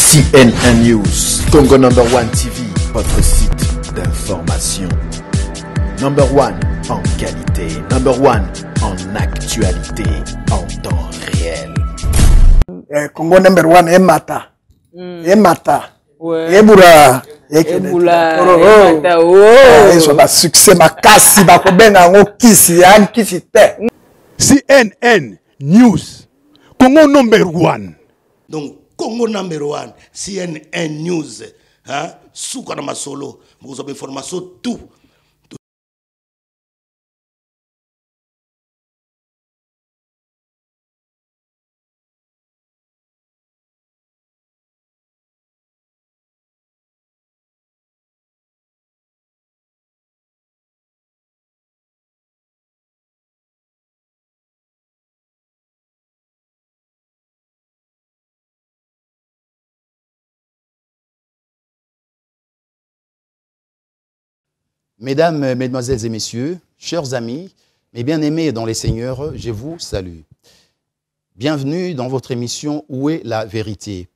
CNN News, Congo number 1 TV, votre site d'information. Number 1 en qualité, number 1 en actualité, en temps réel. Congo number 1 est Mata. Et Mata. Et Boura. Et Boula. Et sur le succès, ma casse, ma combien on kisi, an kisi te. CNN News, Congo number 1. Donc, Congo number 1, CNN News, hein, Soukana Masolo, vous avez information tout. Mesdames, Mesdemoiselles et Messieurs, chers amis, mes bien-aimés dans les Seigneurs, je vous salue. Bienvenue dans votre émission « Où est la vérité ?»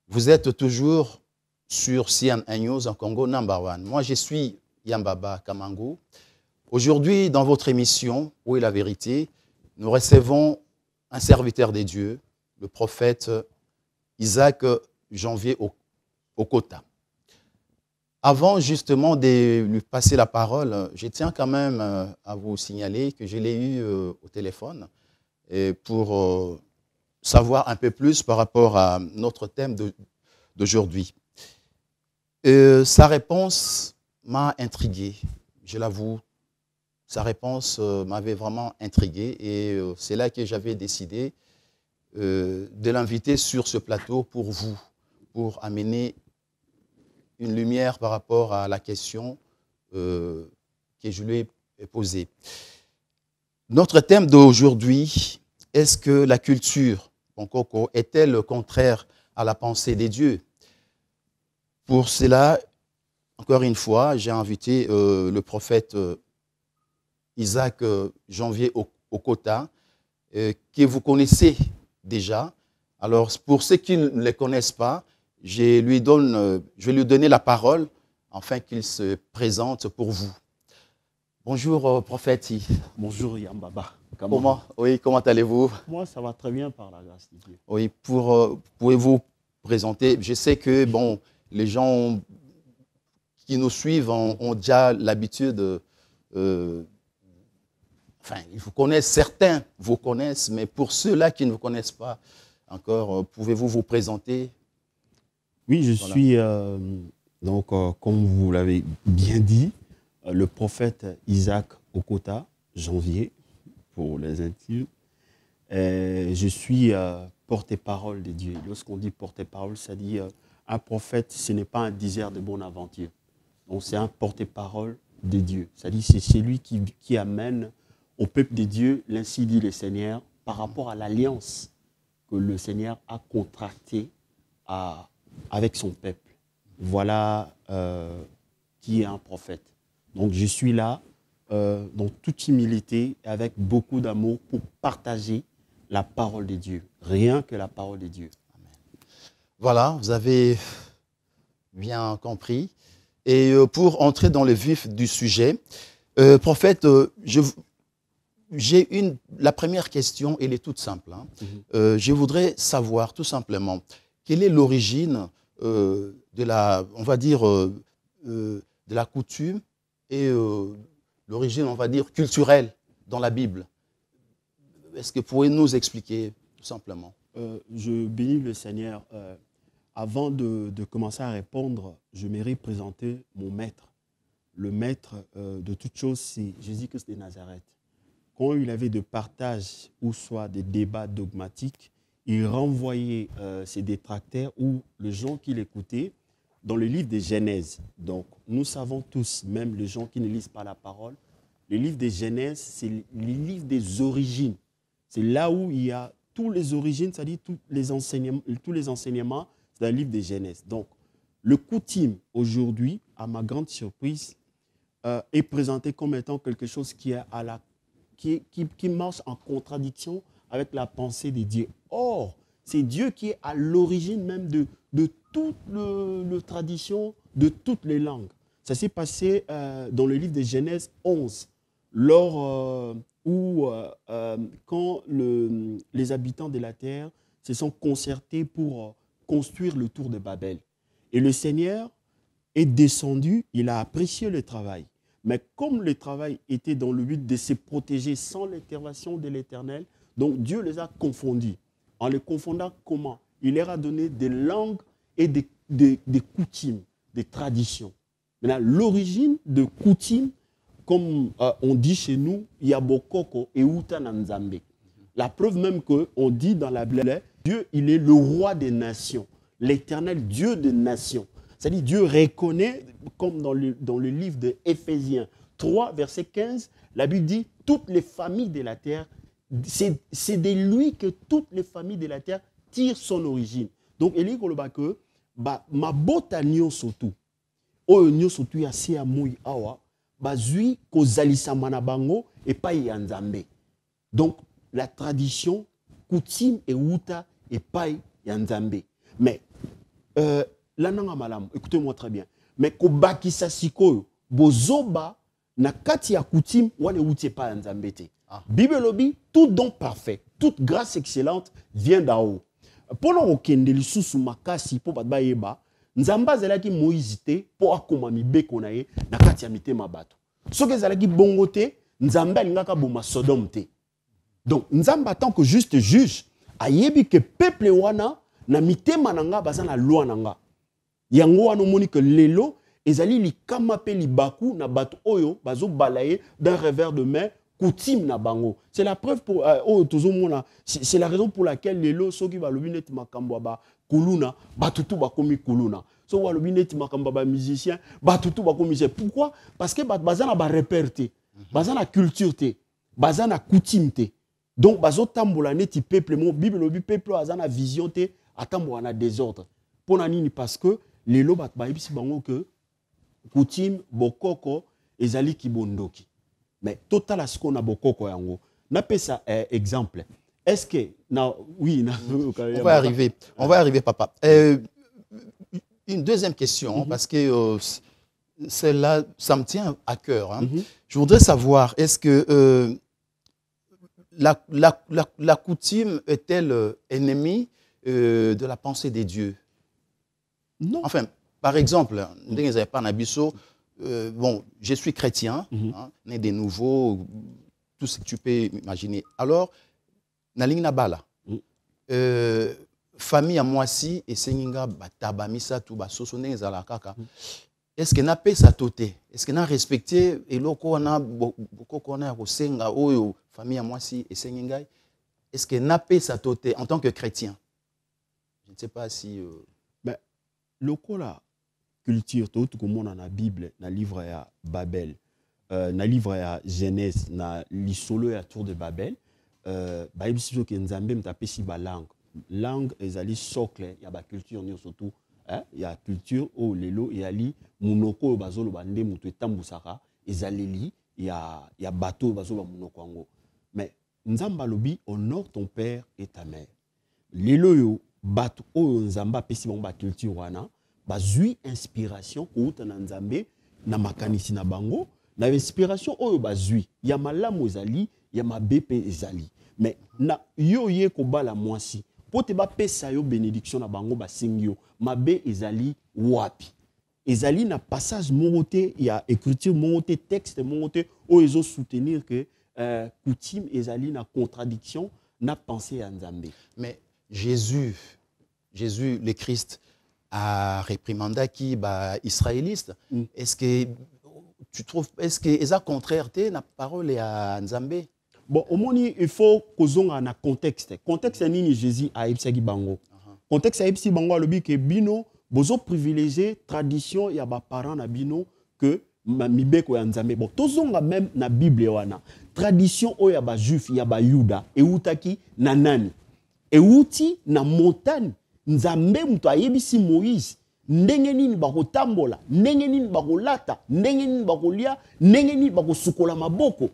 Vous êtes toujours sur CNN News en Congo number 1. Moi, je suis Yambaba Kamangu. Aujourd'hui, dans votre émission « Où est la vérité ?» nous recevons un serviteur des dieux, le prophète Isaac Janvier Okota. Avant justement de lui passer la parole, je tiens quand même à vous signaler que je l'ai eu au téléphone pour savoir un peu plus par rapport à notre thème d'aujourd'hui. Sa réponse m'a intrigué, je l'avoue. Sa réponse m'avait vraiment intrigué et c'est là que j'avais décidé de l'inviter sur ce plateau pour vous, pour amener une lumière par rapport à la question que je lui ai posée. Notre thème d'aujourd'hui, est-ce que la culture est-elle contraire à la pensée des dieux? Pour cela, encore une fois, j'ai invité le prophète Isaac Janvier Okota, que vous connaissez déjà. Alors, pour ceux qui ne le connaissent pas, je vais lui donner la parole afin qu'il se présente pour vous. Bonjour, prophète. Bonjour, Yambaba. Comment allez-vous? Moi, ça va très bien par la grâce de Dieu. Oui, pouvez-vous présenter? Je sais que bon, les gens qui nous suivent ont déjà l'habitude, enfin, ils vous connaissent, certains vous connaissent, mais pour ceux-là qui ne vous connaissent pas encore, pouvez-vous vous présenter? Oui, je suis, donc, comme vous l'avez bien dit, le prophète Isaac Okota, Janvier, pour les intimes. Je suis porte-parole de Dieu. Lorsqu'on dit porte-parole, ça dit un prophète, ce n'est pas un diseur de bonne aventure. Donc, c'est un porte-parole de Dieu. C'est-à-dire c'est celui qui amène au peuple de Dieu, l'ainsi dit le Seigneur, par rapport à l'alliance que le Seigneur a contractée avec son peuple. Voilà qui est un prophète. Donc je suis là, dans toute humilité, avec beaucoup d'amour pour partager la parole de Dieu. Rien que la parole de Dieu. Amen. Voilà, vous avez bien compris. Et pour entrer dans le vif du sujet, prophète, la première question, elle est toute simple. Hein. Je voudrais savoir tout simplement, quelle est l'origine de la, on va dire, de la coutume et l'origine, on va dire, culturelle dans la Bible? Est-ce que vous pouvez nous expliquer tout simplement? Je bénis le Seigneur. Avant de commencer à répondre, je m'aimerais présenter mon maître. Le maître de toute chose, c'est Jésus-Christ de Nazareth. Quand il avait de partage ou soit des débats dogmatiques, il renvoyait ses détracteurs ou les gens qui l'écoutaient dans le livre de Genèse. Donc, nous savons tous, même les gens qui ne lisent pas la parole, le livre de Genèse, c'est le livre des origines. C'est là où il y a toutes les origines, c'est-à-dire tous les enseignements, c'est dans le livre de Genèse. Donc, le coutume, aujourd'hui, à ma grande surprise, est présenté comme étant quelque chose qui marche en contradiction avec la pensée de Dieu. Or, c'est Dieu qui est à l'origine même de de toute la tradition, de toutes les langues. Ça s'est passé dans le livre de Genèse 11, lors où, quand les habitants de la terre se sont concertés pour construire le tour de Babel. Et le Seigneur est descendu, il a apprécié le travail. Mais comme le travail était dans le but de se protéger sans l'intervention de l'Éternel, donc Dieu les a confondus. En les confondant comment? Il leur a donné des langues et des coutumes, des traditions. Maintenant, l'origine de coutumes, comme on dit chez nous, Yabokoko et Utananzambe. La preuve même qu'on dit dans la Bible, Dieu, il est le roi des nations, l'Éternel Dieu des nations. C'est-à-dire Dieu reconnaît, comme dans le livre de Éphésiens 3, verset 15, la Bible dit, toutes les familles de la terre, c'est de lui que toutes les familles de la terre tirent son origine. Donc, il dit que ma bota nyon sotu, oyo nyon sotu ya se amoi awa, bazui kozalisa manabango et pas yanzambe. Donc, la tradition, coutume et wuta et pas yanzambe. Mais, lananga malam, écoutez-moi très bien. Mais kobaki sasiko bozoba na kati ya coutume wane wuti pas yanzambe te. Bible lobi, tout don parfait, toute grâce excellente vient d'en haut. Pendant okende lisusu makasi po batba yeba, nzamba zelaki Moïse te po akoma mibeko na ye na kati ya mitema bato. Soki zelaki bongo te, nzamba alingaka boma Sodome te. Donc nzamba tant que juste juge, ayebi que peuple wana na mitema nanga baza na loi nanga. Yango wana moni que lelo ezali likama pe libaku na bato oyo bazo balaye d'un revers de main coutume na bango. C'est la preuve pour c'est la raison pour laquelle les lots ceux qui va lobi net makambo ba kuluna batutu ba komi kuluna. So wa lobi net makambo ba musicien batutu ba komi musicien. Pourquoi? Parce que bazana ba réperté, bazana culture té, bazana coutume té. Donc bazo tambola neti peuple mon Bible lobi peuple azana vision té atambo na désordre. Pona nini parce que les lots ba ibisi bango que coutume bokoko ezali kibondoki. Mais total à ce qu'on a beaucoup yango. N'a pas ça exemple. Est-ce que oui, on va arriver papa. Une deuxième question parce que celle-là ça me tient à cœur hein. Je voudrais savoir est-ce que la coutume est-elle ennemie de la pensée des dieux? Non. Enfin, par exemple, bon, je suis chrétien, hein, né des nouveaux, tout ce que tu peux imaginer. Alors, Naling Bala, famille à moi si et Seninga Batabamisa tout Basosone Zalakaka. Est-ce que n'a pas sa toté? Est-ce que n'a respecté et loko na beaucoup qu'on a au Senga ou famille à moi si et Seninga? Est-ce que n'a pas sa toté en tant que chrétien? Je ne sais pas si. Mais loko là. Culture, tout comme on a la Bible, dans le livre à Babel, dans le livre à Genèse, dans l'isolo et à tour de Babel, Bible si que nous avons tapé si ba langue est ali socle, il y a ba culture surtout, il y a culture au lelo et ali munoko bazolo bande mutu tambusaka, ezaleli, il y a bateau bazolo munoko ango. Mais nzamba lobi honore ton père et ta mère. Lelo yo bateau o nzamba pesi ba culture wana. Bazui inspiration outa na nzambe na makanisi na bango na inspiration oyo bazui ya malamu ezali ya mabepe ezali mais na yo ye ko bala mwasi pote ba pesa yo bénédiction na bango ba singyo mabe ezali wapi ezali na passage mongote ya écriture mongote texte mongote o ezo soutenir que coutume ezali na contradiction na pensée ya nzambe. Mais Jésus le Christ à réprimanda qui israéliste. Est-ce que tu trouves est-ce que est contraire la parole à Nzambe? Bon au moins il faut kozonga na contexte nini Jésus a ebisaki bango. Contexte a ebisi bango alobi ke bino bozo privilégier tradition ya ba parents na bino que mibeko ya Nzambe. Bon tozonga même na Bible wana tradition o ya ba juif ya ba yuda eutaki na nani? Euti na montagne Nzambe mutu ayebisi Moïse ndenge nini bakotambola ndenge nini bakolata ndenge nini bakolia ndenge nini bakosukola maboko.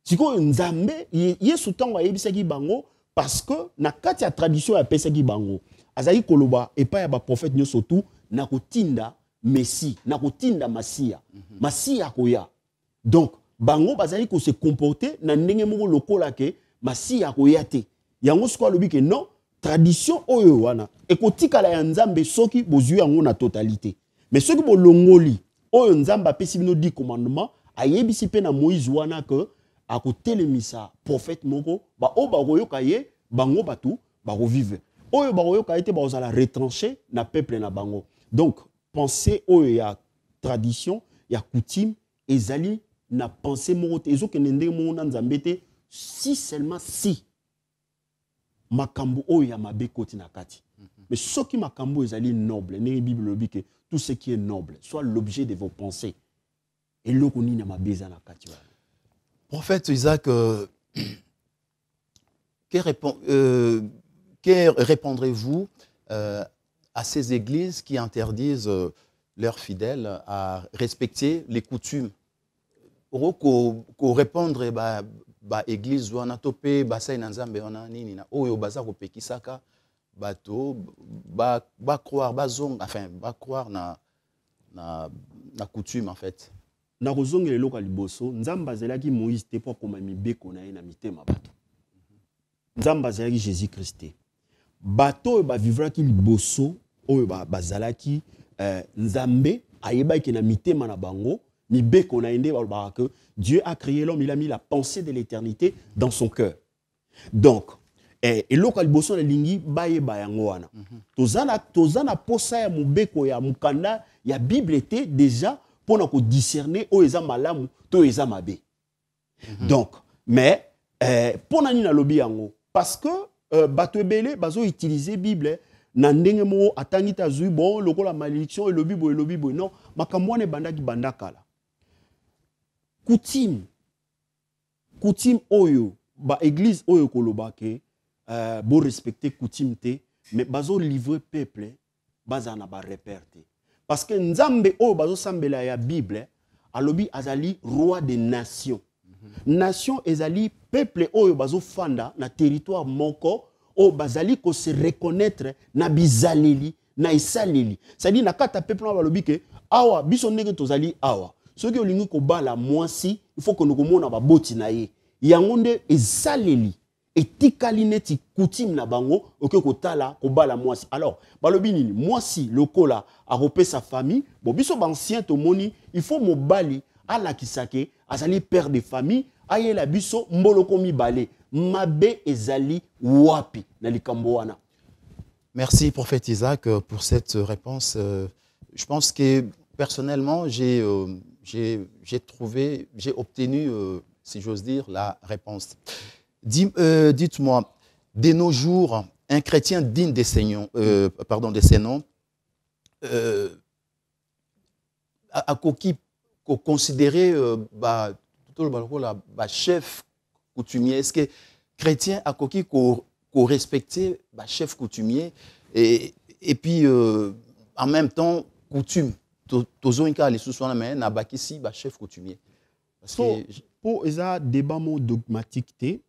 Siko Nzambe Yesu tango ayebisaki bango parce que na kati ya tradition ya pesaki bango azali koloba epa ya ba prophète nyo surtout na kotinda Messie na kotinda Masia Masia koya donc bango bazali ko se comporter na ndenge moko lokola ke Masia koya te yango siko lobi ke non tradition oyo wana ekotikala ya nzambe soki bozwi yango na totalité mais soki bolongoli oyo nzambe apesi bino 10 commandements ayebisi pe na Moïse wana que akotelemisa prophète moko ba o bakoyoka ye bango batu bakovivre oyo bakoyoka ete bazala retranché na peuple na bango donc pensez oyo ya tradition ya coutume ezali na pensée moko te ezokende ndenge moko na nzambe te si seulement si makambo oyo ya mabe koti na kati mais soki makambo ezali noble ndenge Bible lobi ke tout ce qui est noble soit l'objet de vos pensées et loko nini mabe eza na kati wana. Prophète Isaac, que répondrez-vous à ces églises qui interdisent leurs fidèles à respecter les coutumes? Ko répondre ba église wana topé basai na nzambe wana nini na oyo baza ko pekisaka bato ba croire bazong enfin ba croire na coutume en fait. Na kozongela loka liboso nzamba zelaki Moïse te po koma mibeko na ye na mitema bato nzamba zelaki Jésus Christ bato ba vivraki liboso oyo bazalaki nzambe ayebaki na mitema na bango mibeko na ende ba que Dieu a créé l'homme, il a mis la pensée de l'éternité dans son cœur donc et loka liboso na lingi baye bayango wana tozana posa ya mubeko ya mukanda ya Bible était déjà pour nous discerner où est malamu to eza mabe. Donc mais pour nani na lobi yango parce que bato ebele bazo utiliser Bible na ndenge mo atangi tazui bon lokola malédiction et lobi boy non makambo ne bandaki bandakala coutume oyo ba église oyo koloba ke bo respecter coutume te mais bazo livrer peuple baza na ba repère te. Parce que Nzambe o bazo sambela ya Bible alobi azali roi des nations. Nation ezali peuple oyo bazo fanda na territoire moko o bazali ko se reconnaître na bizaleli na isaleli. C'est-à-dire na kata peuple na balobi ke awa biso ndenge tozali awa. Soki olingi ko bala mwasi il faut que nous komona ba boti na ye. Yango nde isaleli etikali neti coutume na bango oke kotala kobala mwasi alors balobi nini mwasi lokola arope sa famille bon biso bancien tomoni il faut mobali ala kisake azali père de famille ayela biso mboloko mibale mabe ezali wapi na likambo wana. Merci prophète Isaac pour cette réponse. Je pense que personnellement j'ai obtenu si j'ose dire la réponse. Dites-moi, de nos jours, un chrétien digne de ces noms, à qui considérer chef coutumier, est-ce que chrétien à qui respecter chef coutumier et puis en même temps coutume, tozo inka les sous-soins mais na bakisi chef coutumier. Parce que pour eza débat dogmatique te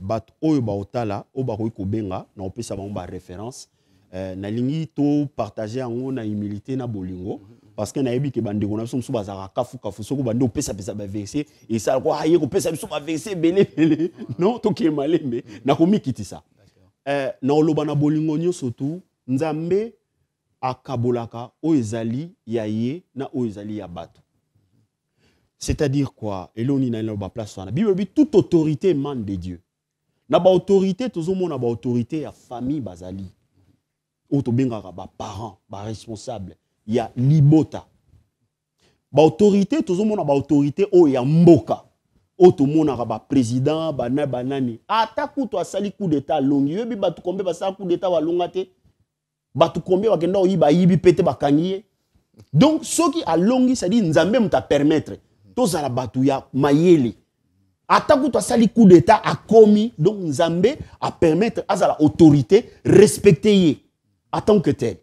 bat oyo ba otala o ba ko benga na opesa ba référence na lingi to partager yango na humilité na bolingo parce que na yebi ke bande ko na so bazaka kafu soko bande opesa ba verset et ça ko aye ko pesa biso ba verset belé non to ke malembe na ko mikitisa na oloba na bolingo nyo surtout nzambe akabolaka o ezali ya ye na o ezali ya bato. C'est-à-dire quoi? Et là, on a une place. La Bible dit toute autorité émane de Dieu. Na ba autorité, tout le monde a ba autorité à famille bazali. Auto benga ba parents, ba responsable. Il y a libota. Ba autorité, tout le monde a ba autorité o ya mboka. Auto monde a ba président, ba na banani. Ata kuto asali coup d'état longi. Yebi ba tu kombe ba sa coup d'état wa longate. Ba tu kombe wa kenda oyiba yibi pete ba kangiye. Donc ce qui a longi, ça dit nzambe mta permettre. Tous à la batouya mayele. Attaque toi sali coup d'état a commis donc Nzambe à permettre à la autorité respecter en tant que tel.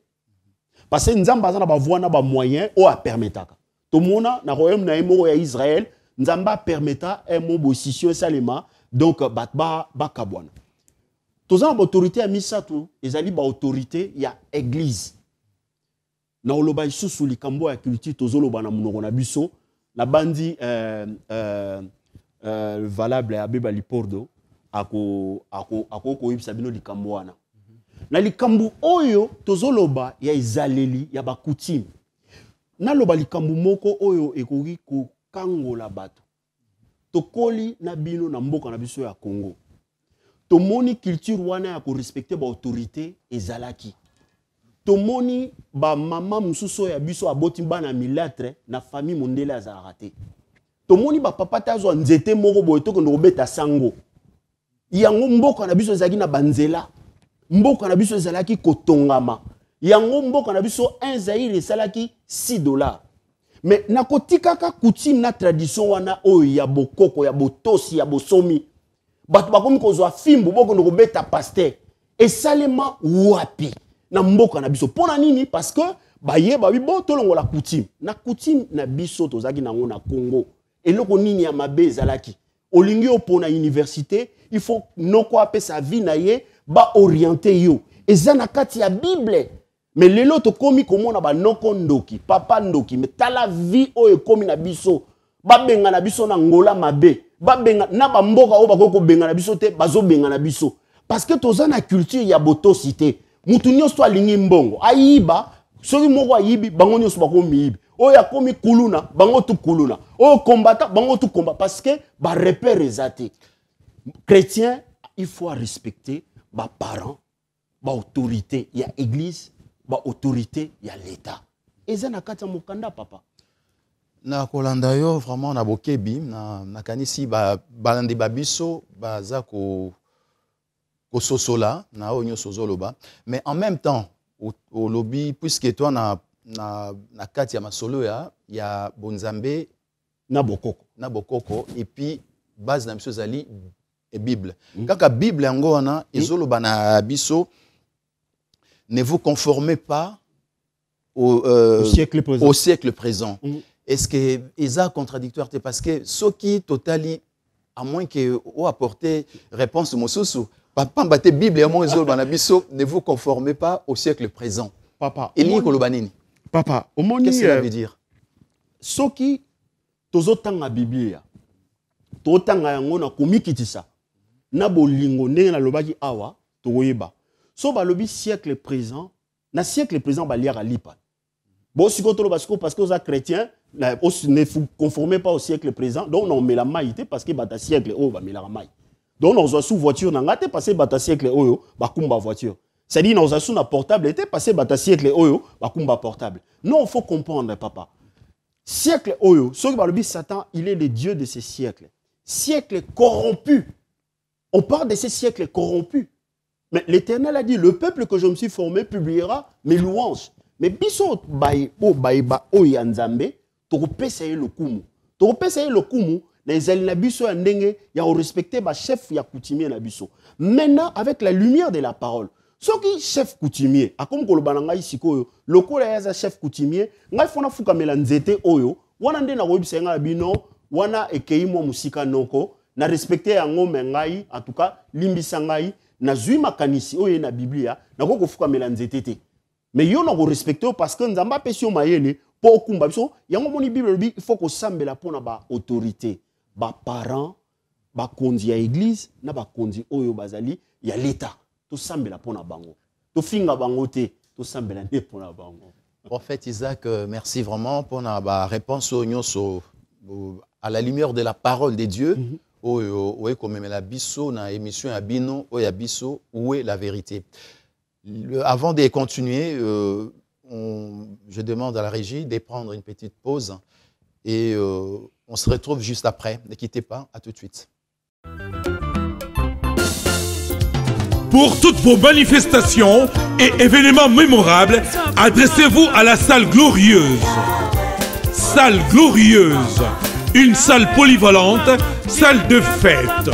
Parce que Nzambe a ba voix na ba moyen ou a permettre. Tout monde na royaume na emo ya Israël Nzambe permettra un mot position seulement donc ba kabwana. Tous en autorité à Misato, ils allaient ba autorité, il y a église. Na oloba isusu likambo ya culture tozoloba na munoko na biso na bandi valable ya beba lipordo ako koyebisa bino likambo wana. Na likambo oyo tozoloba ya izaleli ya bakutime. Na loba likambo moko oyo ekoki ko kangola bato. Tokoli na bino na mboka na biso ya Congo. Tomoni culture wana ya ko respecter ba autorité ezalaki. Tomoni ba mama mususo ya biso aboti bana milatre na famille mondele azarate. Tomoni ba papa tazo nzete moko boye to ko ndobeta sango. Yango mboka na biso ezaki na banzela. Mboka na biso ezalaki kotongama. Yango mboka na biso un Zaïre esalaki $6. Mais nakotika ka coutume na tradition wana oyo ya bokoko ya botosi ya bosomi. Bato bakomi kozwa fimbu boko ndobeta pasteur. Esalema wapi na mboka na biso. Pona nini? Parce que baye ba bibo tolongo la coutume. Na coutume na biso tozaki nango na Congo. Eloko nini ya mabe ezalaki. Olingi opona université, il faut noko ape sa vie na ye ba orienter yo. Eza na kati ya Bible. Mais lelo to komi komona ba noko ndoki, papa ndoki, mais tala vie oyo komi na biso. Ba benga na biso na ngola mabe. Ba benga na ba mboka o bakoko benga na biso te, bazo benga na biso. Parce que toza na culture ya botosité. Mutu nyonso alingi mbongo. Ayiba, soki moko ayibi, bango nyonso bakomi yibi. Oyo akomi kuluna, bango tu kuluna. Oyo kombata, bango tu komba. Parce que ba repère ezate. Chrétien, il faut respecter ba parents, ba autorité, il y a église, ba autorité, il y a l'état. Eza na kati ya mokanda papa. Na kolanda yo vraiment na bokebi na kanisi ba balande babiso baza ko sosola na onyo sozoloba, mais en même temps au lobby puisque toi na kati ya masolo ya bonzambe na bokoko et puis base na biso zali et Bible. Kaka Bible yango wana ezoloba na biso, ne vous conformez pas au siècle présent. Est-ce que c'est contradictoire? Parce que ce qui totali, à moins que vous apportez réponse mosusu, papa mbate Bible ne vous conformez pas au siècle présent. Papa, papa, qu'est-ce que ça veut dire? Ce qui tozotanga Bible, tozotanga yango na komikitisa. Na bolingo ndenge na lobaki awa toyeba. So ba lobi siècle présent, na siècle présent ba liara lipa. Bon si ko parce que vous êtes chrétien, ne vous conformez pas au siècle présent. Donc on met la maïté parce que bata siècle oh ba met la maï. Donc on a sous voiture na ngate passer bata siècle oyo ba kumba voiture. C'est-à-dire on a sous na portable était passer bata siècle oyo ba kumba portable. Non, il faut comprendre papa. Siècle oyo, ce que ba lobi Satan, il est le dieu de ces siècles. Siècle corrompu. On parle de ces siècles corrompus. Mais l'Éternel a dit, le peuple que je me suis formé publiera mes louanges. Mais biso baïba oyanzambe, toko pesaye le kumu. Toko pesaye le kumu, les alina biso yandenge, ya respecter ba chef ya coutumier na biso. Maintenant, avec la lumière de la parole, ce qui chef coutumier, a comme kolobananga isiko yo, lokola yaza chef coutumier, ngai fona fuka melanzete oyo, wana nde na webisa nga bino, wana ekeimo musika noko, na respecter yango mengai, en tout cas, limbisa ngai, na zui makanisi oye na Biblia, na koko fuka melanzete te. Mais yo na ko respecter parce que nzamba pesio mayele po okumba biso, yango moni Bible il faut ko sambela pona ba autorité, ba parents, ba kondi ya église, na ba kondi oyo bazali ya l'état. To sambela pona bango. To finga bango te, to sambela ne pona bango. Prophète Isaac, merci vraiment pour la réponse à la lumière de la parole de Dieu. Oui, comme la biso na émission à Bino, biso, où est la vérité? Avant de continuer, je demande à la régie de prendre une petite pause et on se retrouve juste après. Ne quittez pas, à tout de suite. Pour toutes vos manifestations et événements mémorables, adressez-vous à la salle glorieuse. Salle glorieuse, une salle polyvalente, salle de fête.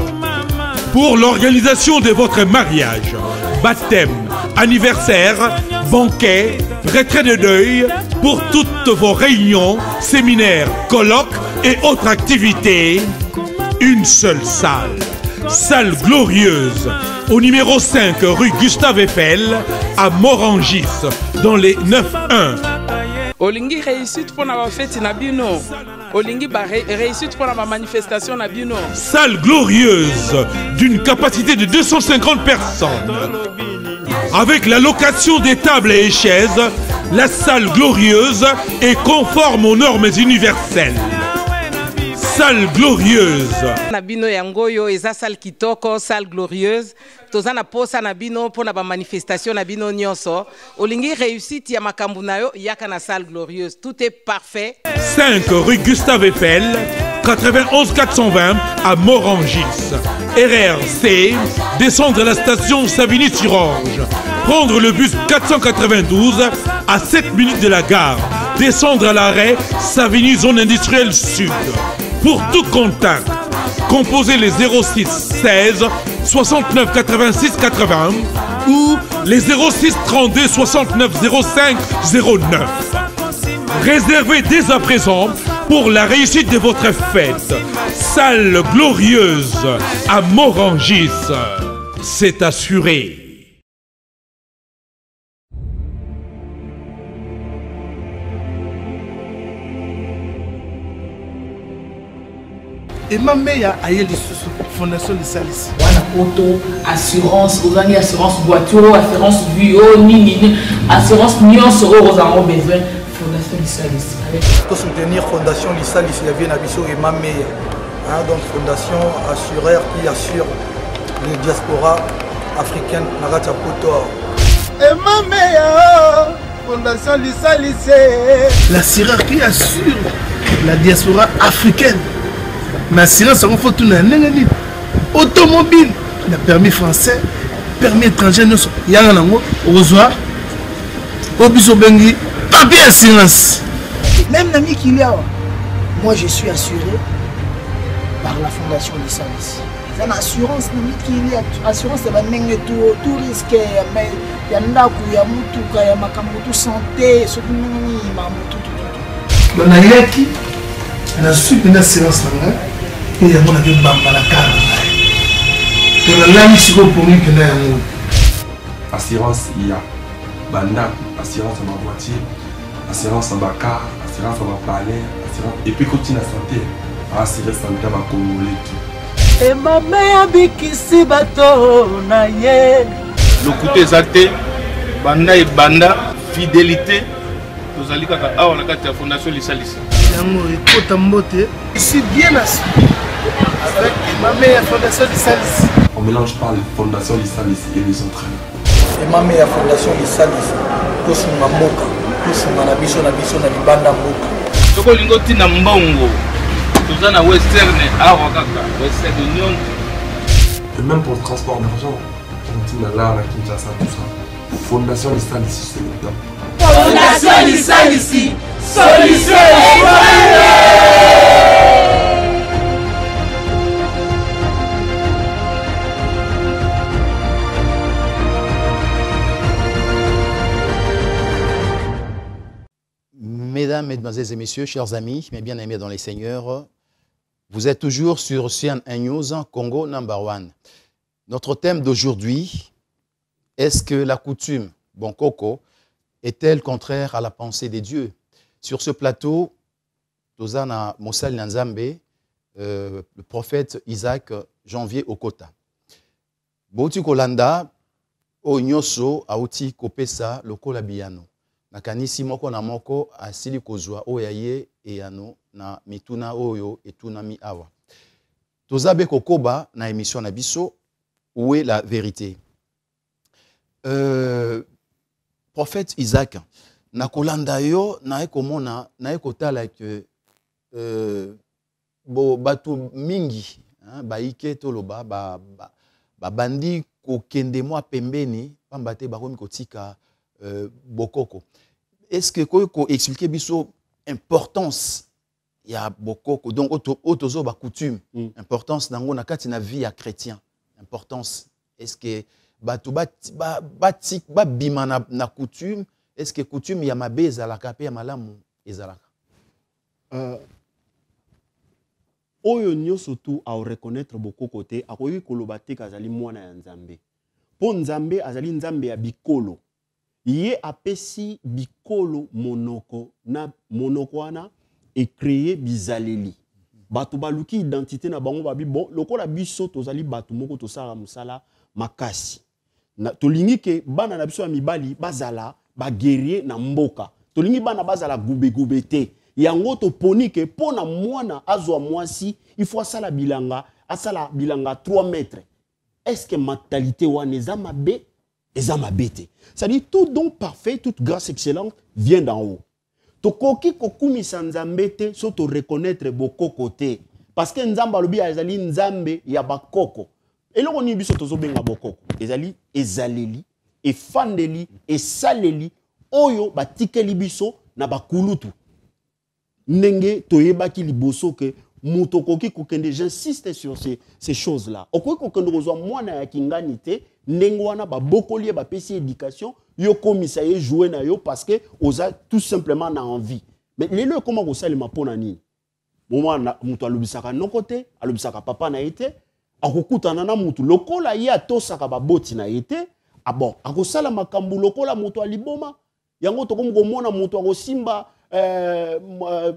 Pour l'organisation de votre mariage, baptême, anniversaire, banquet, retrait de deuil, pour toutes vos réunions, séminaires, colloques et autres activités, une seule salle. Salle glorieuse, au numéro 5 rue Gustave Eiffel à Morangis, dans les 9-1. Olingi réussite pour la fête Nabino. Olingi réussite pour la manifestation Nabino. Salle glorieuse d'une capacité de 250 personnes. Avec la location des tables et chaises, la salle glorieuse est conforme aux normes universelles. Salle glorieuse. Nabino yangoyo eza salle kitoko, salle glorieuse. Tozana posa nabino pour la manifestation nabino nyonso. Olingi réussite ya makambu nayo yaka na salle glorieuse. Tout est parfait. 5 rue Gustave Eiffel, 91 420 à Morangis. RRC, descendre à la station Savigny-sur-Orge. Prendre le bus 492 à 7 minutes de la gare. Descendre à l'arrêt Savigny Zone Industrielle Sud. Pour tout contact, composez les 06 16 69 86 80 ou les 06 32 69 05 09. Réservez dès à présent pour la réussite de votre fête. Salle glorieuse à Morangis. C'est assuré. Et ma mère a eu fondation de Salis. On a auto, assurance, aux années assurance voiture, assurance bio, ni assurance nion sur eux aux avons besoin. Fondation de Salis. Pour soutenir Fondation de Salis, il y avait une abisso et ma mère. Donc fondation assureur qui assure les diaspora africaine Nagata Poto. Et ma mère, Fondation de Salis. L'assureur qui assure la diaspora africaine. Mais l'assurance, il faut tout le automobile, le permis français, permis étranger, il y a un reçoit, au biso bengi, papier assurance. Même l'ami qu'il y a, moi je suis assuré par la fondation de Salis. C'est une assurance, l'ami qu'il y a, assurance, c'est tout risque, il y a ndaku, il y a mutuka, il y a makamutu santé, ce qui est tout. On a yaki, on a su une assurance là. Et il y a mon avis bamba la carte. Et on a mis sur le premier que nous assurance il y a banda, assurance à ma voiture, assurance à ma car, assurance à ma palais, assurance et puis continue la santé, assurance santé à ma congolais tout. Et ma mère bikisi bato na ye. Le côté exacté, banda et banda, fidélité. Nous allons à la fondation de Salis. Je suis bien assuré avec ma mère fondation de Salis. On mélange pas les fondations de Salis et les autres. Et ma mère fondation de Salis, tous nous mamoka, tous nous na biso na libanda moka. Soko lingo tina mbongo, tous na western awakaka, western union. Et même pour le transport d'argent, on dit là à Kinshasa tout ça. Fondation de Salis, c'est le top. Fondation de Salis, solution. Mesdames, Mesdemoiselles et Messieurs, chers amis, mes bien-aimés dans les Seigneurs, vous êtes toujours sur CNN News, Congo #1. Notre thème d'aujourd'hui, est-ce que la coutume Bonkoko est-elle contraire à la pensée des dieux? Sur ce plateau, Tozana Moussal Nanzambe, le prophète Isaac Janvier Okota. Bouti Kolanda, Onyoso, Aouti Kopesa, Lokola Biano. Nakanisi moko na moko asili kozwa oyaye eyano na mituna oyo etuna mi awa. Tozabe kokoba na émission na biso où est la vérité. Prophète Isaac na kolanda yo na ekomona na ekotala ke bo batu mingi baike toloba ba bandi ko kende mwa pembeni pambate bakomi kotika Bokoko. Est-ce que vous pouvez expliquer l'importance il y a Bokoko, donc autozo ba coutume, importance dans la vie à chrétien, importance. Est-ce que batu ba bima na coutume, est-ce que coutume ya mabe ezalaka pe ya malamu ezalaka? Oyo nyo surtout à reconnaître beaucoup côté, akoyi kolobate kazali mwana ya Nzambe. po nzambe azali nzambe ya bikolo ye apesi bikolo monoko na monoko wana ecreye bizaleli bato baluki identité na bango babi bon lokola biso tozali bato moko tosala musala makasi tolingi ke bana na biso ya mibali bazala baguerrier na mboka tolingi bana bazala gube te yango toponi ke pona mwana azwa mwasi il faut asala bilanga 3 mètres. Est-ce que mentalité wana eza mabe te? C'est-à-dire tout don parfait, toute grâce excellente vient d'en haut. Tokoki kokumisa nzambe te so to reconnaître bokoko te parce que nzamba lobi azali nzambe ya bakoko. Eloko ni biso tozobenga bokoko ezali ezaleli efandeli esaleli oyo batikeli biso na bakulutu ndenge toyebaki liboso ke muto koki kokende, j'insiste sur ces choses là okoki kokende kozwa mwana ya kingani te ndenge wana babokoli ba pesi éducation yo komisa ye jouer na yo parce que oza tout simplement na envie mais lelo comment ko salima pona nini mwana muto alubisaka nokote alubisaka papa na été akokutana na mutu lokola ye atosaka baboti na été bon akosala makambu lokola mutu aliboma yango tokomona mutu akosimba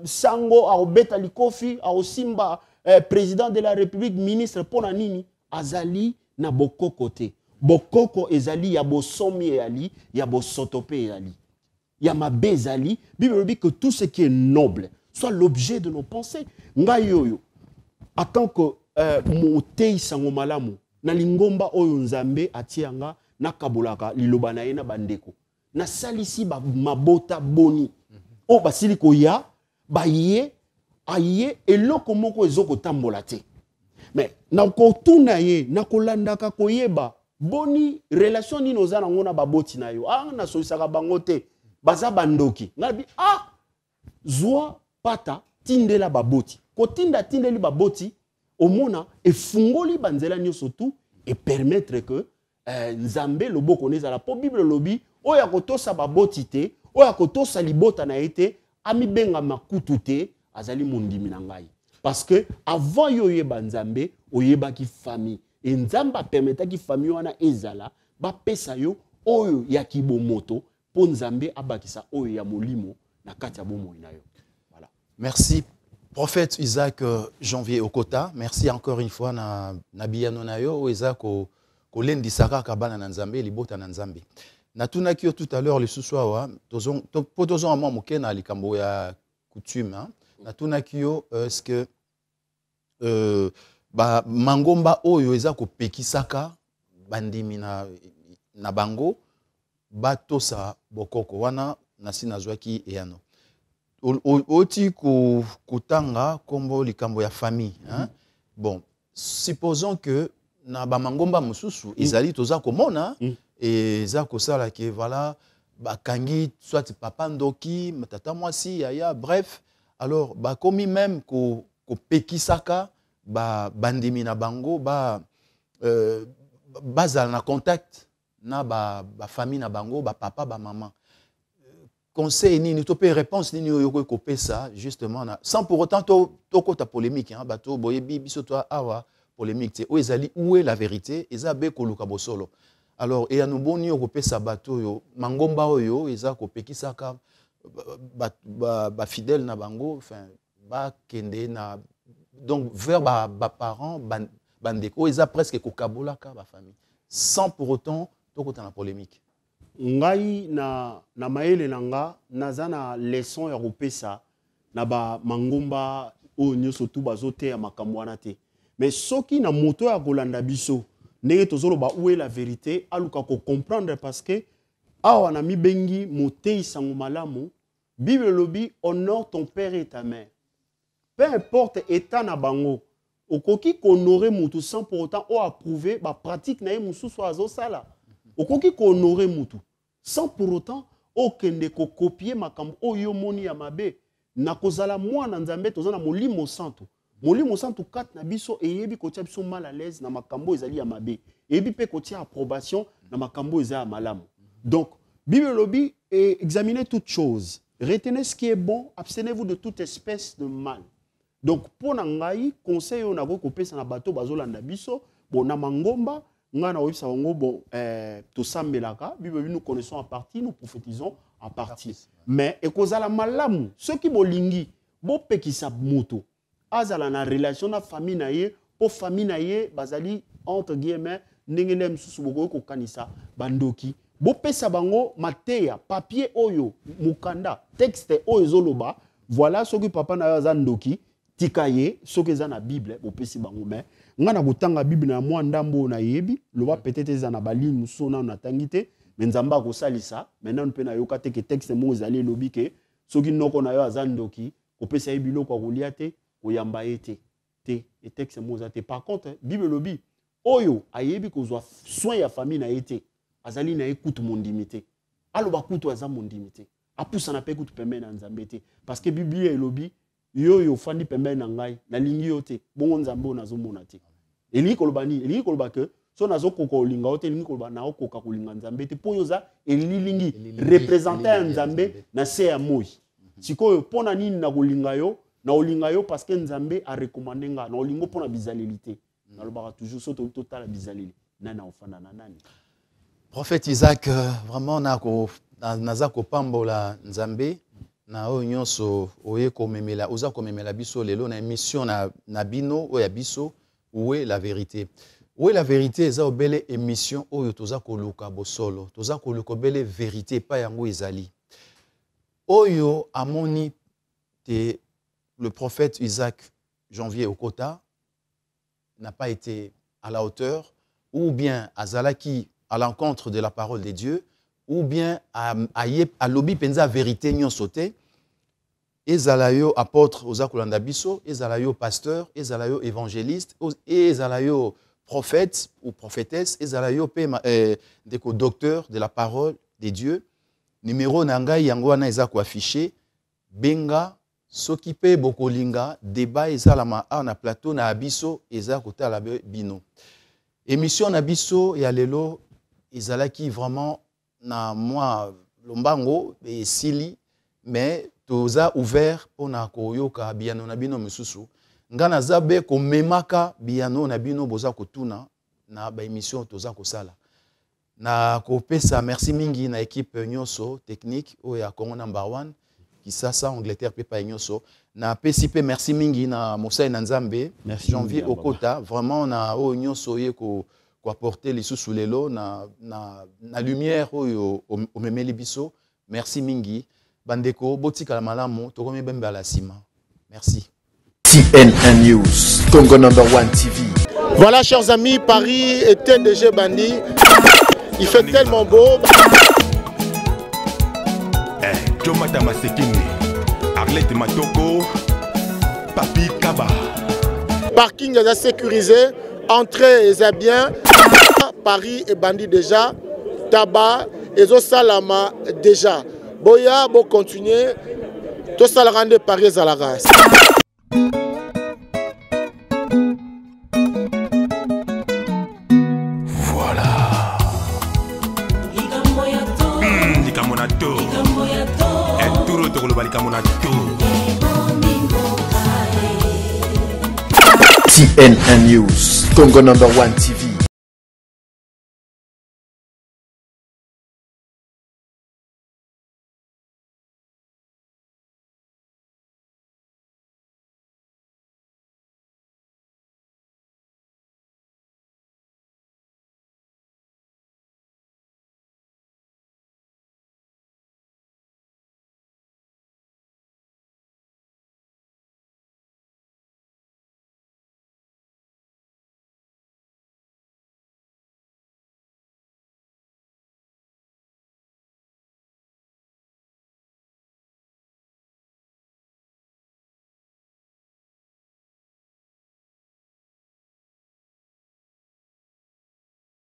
sango aobeta likofi aosimba président de la république ministre pona nini azali na bokoko te bokoko ezali ya bosomi ezali ya bosotope ezali ya mabe ezali Bible dit que tout ce qui est noble soit l'objet de nos pensées ngai yoyo en tant que motei sango malamu na lingomba oyo nzambe atianga na kabolaka liloba na ye na bandeko na salisi ba mabota boni o basili koya baye aye eloko moko ezoko tambola te mais na kotuna ye na kolandaka koyeba boni relation ni nozana ngona baboti na yo na soisaka bango te baza bandoki ngabi zwa pata tindela baboti kotinda tindeli baboti omona efungoli banzela nyoso tout et permettre que nzambe loboko nezala po Bible lobi oya kotosa baboti te oya kotosa libota na ete ami benga makutu te azali mondimi na ngai parce que avant yo yeba nzambe oyeba ki famille et nzamba permetta ki famille wana ezala ba pesa yo oyo ya kibomoto po nzambe abakisa oyo ya molimo na kati ya bomo na yo. Voilà. Merci prophète Isaac Janvier Okota, merci encore une fois na biyano na yo eza ko lendisaka kabana na nzambe libota na nzambe. Natuna kio tout à l'heure le sous-soir po tozon amwa mokena likambo ya coutume natuna kio est-ce que ba mangomba oyo eza ko pekisaka bandimi na bango batosa bokoko wana nasina zwaki eyano oti kutanga kombo likambo ya famille bon supposons que na ba mangomba mususu ezali toza komona et ça kosala que voilà bakangi soit papa ndoki tata mwasi yaya bref alors ba komi même ko pekisaka ba bandimi na bango bazal na contact na ba famille na bango ba papa ba maman conseil nini to pe réponse nini yoko ko pesa justement na sans pour autant to kota polémique bato boyebi biso to awa polémique te o ezali où est la vérité ezabe ko luka bosolo. Alors, et à nous boni au pesa bateau yo mangomba oyo eza ko pekisaka ba fidèle na bango enfin ba kende na donc vers ba parents bandeko eza presque ko kabolaka ba famille sans pour autant to kota na polémique. Ngai na maele nanga nazana leçon ya kopesa na ba mangomba oyo nyoso tu bazote ya makambo wana te mais soki na moto ya kolanda biso ndenge tozoloba où est la vérité aluka ko comprendre parce que awa na mibengi motei sango malamu Bible lobi honore ton père et ta mère peu importe état na bango okoki honorer mutu sans pour autant o approuver ba pratique na ye mususu azosala okoki honorer mutu sans pour autant okende ko copier makambo oyo moni ya mabe na kozala mwana nzambe tozana molimo santo Molimo santo kat na biso eyebi kotia biso mal à l'aise na makambo ezali ya mabe. Eyebi pe kotia approbation na makambo ezali ya malamu. Donc, Bible lobi examinez toutes choses. Retenez ce qui est bon, abstenez-vous de toute espèce de mal. Donc, pour nangai conseil on a kopesa na bato bazolanda biso, bon na mangomba ngana oyebisa bango bon tosambelaka bible nous connaissons en partie, nous prophétisons en partie. Mais ekozala malamu ceux qui bolingi bopekisa moto azala na relation na famille na ye po famille na ye bazali entre guillemets ndenge nde msusu bokoki kokanisa bandoki bopesa bango mateya papier oyo mukanda texte oyo ezoloba voilà soki papa na yo aza ndoki tika ye soki eza na bible bopesi bango mais nga na kotanga bible na mwa ndambo na yebi loba peut-être eza na balini mosusu nano natangi te mais nzambe akosalisa maintenant mpe nayoka te ke texte moko ezali elobi ke soki noko na yo aza ndoki kopesa ye biloko akolia te koyamba ye te et texte moko eza te par contre bible elobi oyo ayebi kozwa soin ya famille na ye te azali na ye kutu mondimi te aloba kutu aza mondimi te apusana mpe kutu pembeni na nzambe te parce que biblia elobi yo ofandi pembeni na ngai nalingi yo te bongo nzambe oyo nazomona te elingi koloba nini elingi koloba ke so nazokoka kolinga yo te elingi koloba naokoka kolinga nzambe te mpo oyo oza elilingi représente ya nzambe na se ya moi sikoyo mpona nini na kolinga yo na olinga yo parce que nzambe arekomande nga na olingo mpona bizaleli te nalobaka toujours so totala bizaleli nani aofanda na nani. Prophète Isaac, vraiment naza kopambola nzambe na oyo nyonso oye komemela oza komemela biso lelo na émission na bino oya biso Où la vérité. Où la vérité eza obele émission oyo toza koluka bosolo toza koluka obele vérité pa yango ezali oyo amoni te le prophète Isaac Janvier Okota n'a pas été à la hauteur ou bien azalaki à l'encontre de la parole de Dieu ou bien à lobi penza vérité nyonso te ezalayo apôtre ozakolanda biso ezalayo pasteur ezalayo évangéliste ezalayo prophète ou prophétesse ezalayo pe ndeko docteur de la parole de Dieu numéro na ngai yango wana eza ko affiché benga soki pe bokolinga débat ezalama na plateau na biso eza kotala bino émission na biso ya lelo ezalaki vraiment na moi lombango et sili mais toza ouvert pona koyoka biano na bino misusu ngana zabe ko memaka biano na bino boza kotuna na ba émission toza kosala na kopesa merci mingi na équipe nyonso technique oya Congo number 1 Kisasa Angleterre pe pa nyonso na PCP merci mingi na Mosai na Nzambe Janvier Okota vraiment na o nyonso ye ko apporter les sous lelo na lumière oyo o memeli biso merci mingi bandeko botika la malamu tokomi bembe la sima merci. TN1 News Congo number 1 TV. Voilà chers amis, Paris est TNDG Bandi. Il fait tellement beau. Jomata Masekini, Arlette Matoko, Papi Kaba. Parking est sécurisé, entrée est bien. Paris est Bandi déjà. Tabac et Salama déjà. Boya, bon continuer. Tout ça le rende Paris à la race. TN1 News Congo number 1 TV.